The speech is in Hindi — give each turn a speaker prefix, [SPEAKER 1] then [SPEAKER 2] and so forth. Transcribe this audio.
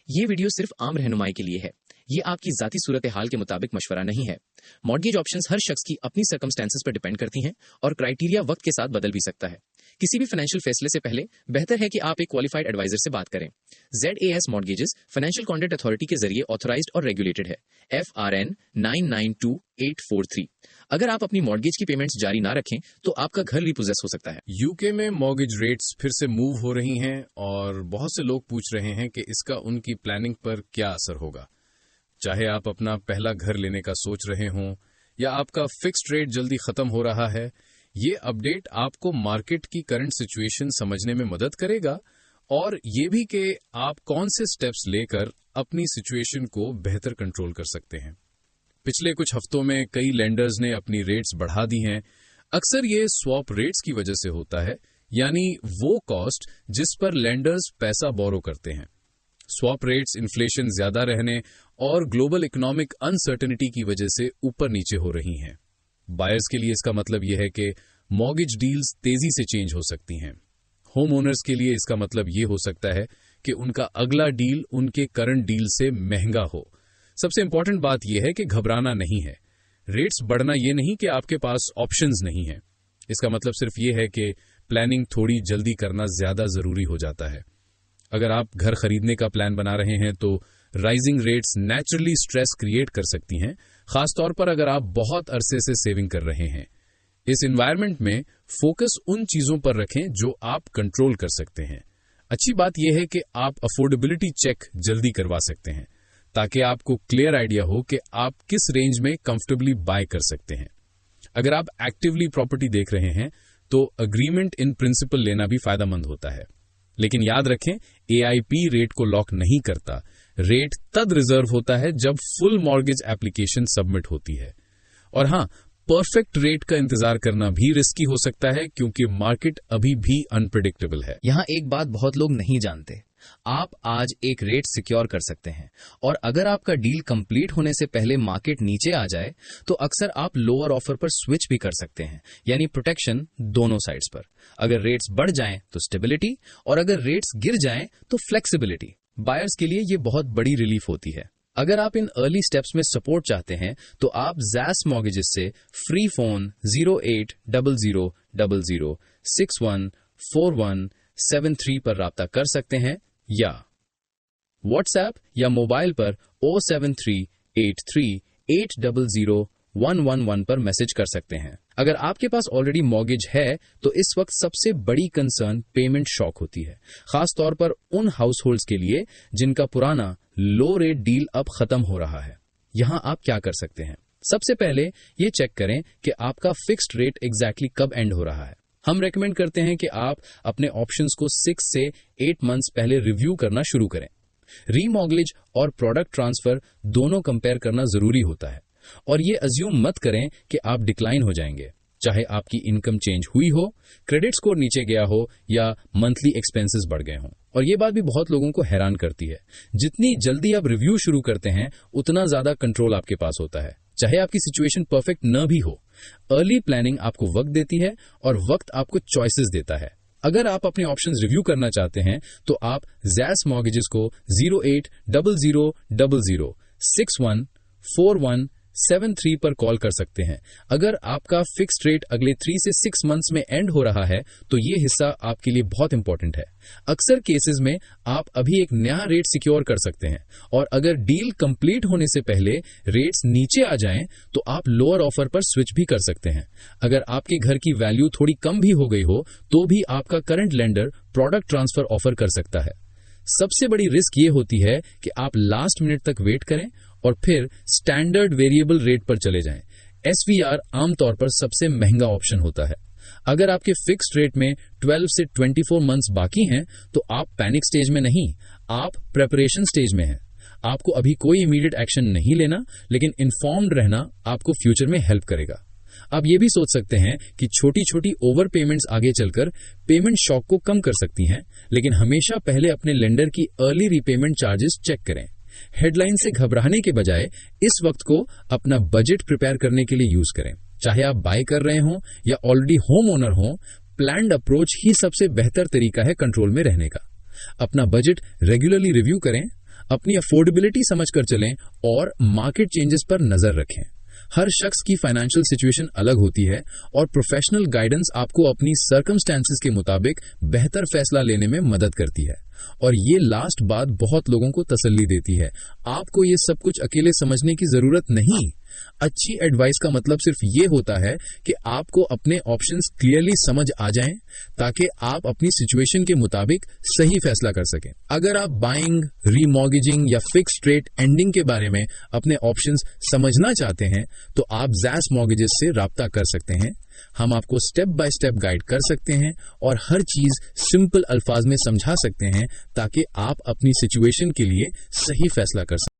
[SPEAKER 1] ये वीडियो सिर्फ आम रहनुमाई के लिए है। ये आपकी जाती सूरत हाल के मुताबिक मशवरा नहीं है। मॉर्गेज ऑप्शंस हर शख्स की अपनी सर्कमस्टेंसेस पर डिपेंड करती हैं और क्राइटेरिया वक्त के साथ बदल भी सकता है। किसी भी फाइनेंशियल फैसले से पहले बेहतर है कि आप एक क्वालिफाइड एडवाइजर से बात करें। ZAS mortgages financial conduct authority के जरिए ऑथराइज्ड और रेगुलेटेड है। FRN 992843। अगर आप अपनी मॉर्गेज की पेमेंट्स जारी ना रखें तो आपका घर रिपोजेस हो सकता है।
[SPEAKER 2] यूके में मॉर्गेज रेट्स फिर से मूव हो रही हैं और बहुत से लोग पूछ रहे हैं कि इसका उनकी प्लानिंग पर क्या असर होगा। चाहे आप अपना पहला घर लेने का सोच रहे हों या आपका फिक्स्ड रेट जल्दी खत्म हो रहा है, ये अपडेट आपको मार्केट की करंट सिचुएशन समझने में मदद करेगा और ये भी कि आप कौन से स्टेप्स लेकर अपनी सिचुएशन को बेहतर कंट्रोल कर सकते हैं। पिछले कुछ हफ्तों में कई लेंडर्स ने अपनी रेट्स बढ़ा दी हैं। अक्सर ये स्वैप रेट्स की वजह से होता है, यानी वो कॉस्ट जिस पर लेंडर्स पैसा बोरो करते हैं। स्वैप रेट्स इन्फ्लेशन ज्यादा रहने और ग्लोबल इकोनॉमिक अनसर्टेनिटी की वजह से ऊपर नीचे हो रही हैं। बायर्स के लिए इसका मतलब यह है कि मॉर्गेज डील्स तेजी से चेंज हो सकती हैं। होम ओनर्स के लिए इसका मतलब ये हो सकता है कि उनका अगला डील उनके करंट डील से महंगा हो। सबसे इंपॉर्टेंट बात यह है कि घबराना नहीं है। रेट्स बढ़ना यह नहीं कि आपके पास ऑप्शंस नहीं है। इसका मतलब सिर्फ यह है कि प्लानिंग थोड़ी जल्दी करना ज्यादा जरूरी हो जाता है। अगर आप घर खरीदने का प्लान बना रहे हैं तो rising rates naturally stress create कर सकती हैं, खासतौर पर अगर आप बहुत अरसे से सेविंग कर रहे हैं। इस एनवायरनमेंट में फोकस उन चीजों पर रखें जो आप कंट्रोल कर सकते हैं। अच्छी बात यह है कि आप अफोर्डेबिलिटी चेक जल्दी करवा सकते हैं ताकि आपको क्लियर आइडिया हो कि आप किस रेंज में कंफर्टेबली बाय कर सकते हैं। अगर आप एक्टिवली प्रॉपर्टी देख रहे हैं तो अग्रीमेंट इन प्रिंसिपल लेना भी फायदेमंद होता है, लेकिन याद रखें AIP रेट को लॉक नहीं करता। रेट तब रिजर्व होता है जब फुल मॉर्गेज एप्लीकेशन सबमिट होती है। और हां, परफेक्ट रेट का इंतजार करना भी रिस्की हो सकता है क्योंकि मार्केट अभी भी अनप्रेडिक्टेबल है।
[SPEAKER 1] यहाँ एक बात बहुत लोग नहीं जानते, आप आज एक रेट सिक्योर कर सकते हैं और अगर आपका डील कंप्लीट होने से पहले मार्केट नीचे आ जाए तो अक्सर आप लोअर ऑफर पर स्विच भी कर सकते हैं, यानी प्रोटेक्शन दोनों साइड्स पर। अगर रेट्स बढ़ जाएं तो स्टेबिलिटी और अगर रेट्स गिर जाएं तो फ्लेक्सिबिलिटी। बायर्स के लिए ये बहुत बड़ी रिलीफ होती है। अगर आप इन अर्ली स्टेप्स में सपोर्ट चाहते हैं तो आप ZAS मॉर्गेजेस से फ्री फोन 080000614173 पर राब्ता कर सकते हैं या व्हाट्सएप या मोबाइल पर 07383800111 पर मैसेज कर सकते हैं। अगर आपके पास ऑलरेडी मॉर्गेज है तो इस वक्त सबसे बड़ी कंसर्न पेमेंट शॉक होती है, खासतौर पर उन हाउस होल्ड्स के लिए जिनका पुराना लो रेट डील अब खत्म हो रहा है। यहां आप क्या कर सकते हैं? सबसे पहले ये चेक करें कि आपका फिक्स्ड रेट एग्जैक्टली कब एंड हो रहा है। हम रेकमेंड करते हैं कि आप अपने ऑप्शंस को 6 से 8 मंथ्स पहले रिव्यू करना शुरू करें। रीमॉर्गेज और प्रोडक्ट ट्रांसफर दोनों कंपेयर करना जरूरी होता है और ये अज्यूम मत करें कि आप डिक्लाइन हो जाएंगे, चाहे आपकी इनकम चेंज हुई हो, क्रेडिट स्कोर नीचे गया हो या मंथली एक्सपेंसेस बढ़ गए हों। और ये बात भी बहुत लोगों को हैरान करती है। जितनी जल्दी आप रिव्यू शुरू करते हैं उतना ज्यादा कंट्रोल आपके पास होता है, चाहे आपकी सिचुएशन परफेक्ट न भी हो। अर्ली प्लानिंग आपको वक्त देती है और वक्त आपको चॉइसेस देता है। अगर आप अपने ऑप्शंस रिव्यू करना चाहते हैं तो आप ZAS मॉर्गेजेस को 080000614173 पर कॉल कर सकते हैं। अगर आपका फिक्स्ड रेट अगले 3 से 6 मंथ्स में एंड हो रहा है तो ये हिस्सा आपके लिए बहुत इंपॉर्टेंट है। अक्सर केसेस में आप अभी एक नया रेट सिक्योर कर सकते हैं और अगर डील कंप्लीट होने से पहले रेट्स नीचे आ जाएं तो आप लोअर ऑफर पर स्विच भी कर सकते हैं। अगर आपके घर की वैल्यू थोड़ी कम भी हो गई हो तो भी आपका current lender product transfer offer कर सकता है। सबसे बड़ी रिस्क ये होती है कि आप लास्ट मिनट तक वेट करें और फिर स्टैंडर्ड वेरिएबल रेट पर चले जाएं। SVR आमतौर पर सबसे महंगा ऑप्शन होता है। अगर आपके फिक्स्ड रेट में 12 से 24 मंथ्स बाकी हैं तो आप पैनिक स्टेज में नहीं, आप प्रेपरेशन स्टेज में हैं। आपको अभी कोई इमीडिएट एक्शन नहीं लेना, लेकिन इन्फॉर्म्ड रहना आपको फ्यूचर में हेल्प करेगा। आप ये भी सोच सकते हैं कि छोटी छोटी ओवर पेमेंट्स आगे चलकर पेमेंट शॉक को कम कर सकती हैं, लेकिन हमेशा पहले अपने लेंडर की अर्ली रीपेमेंट चार्जेस चेक करें। हेडलाइन से घबराने के बजाय इस वक्त को अपना बजट प्रिपेयर करने के लिए यूज करें। चाहे आप बाय कर रहे हों या ऑलरेडी होम ओनर हों, प्लान्ड अप्रोच ही सबसे बेहतर तरीका है कंट्रोल में रहने का। अपना बजट रेगुलरली रिव्यू करें। अपनी अफोर्डेबिलिटी समझकर चलें और मार्केट चेंजेस पर नजर रखें। हर शख्स की फाइनेंशियल सिचुएशन अलग होती है और प्रोफेशनल गाइडेंस आपको अपनी सर्कमस्टेंसेस के मुताबिक बेहतर फैसला लेने में मदद करती है। और ये लास्ट बात बहुत लोगों को तसल्ली देती है, आपको ये सब कुछ अकेले समझने की जरूरत नहीं। अच्छी एडवाइस का मतलब सिर्फ ये होता है कि आपको अपने ऑप्शंस क्लियरली समझ आ जाएं ताकि आप अपनी सिचुएशन के मुताबिक सही फैसला कर सकें। अगर आप बाइंग, रीमॉर्गेजिंग या फिक्स्ड रेट एंडिंग के बारे में अपने ऑप्शंस समझना चाहते हैं तो आप ज़ैस मॉर्गेजेस से राब्ता कर सकते हैं। हम आपको स्टेप बाय स्टेप गाइड कर सकते हैं और हर चीज सिंपल अल्फाज में समझा सकते हैं ताकि आप अपनी सिचुएशन के लिए सही फैसला कर सकें।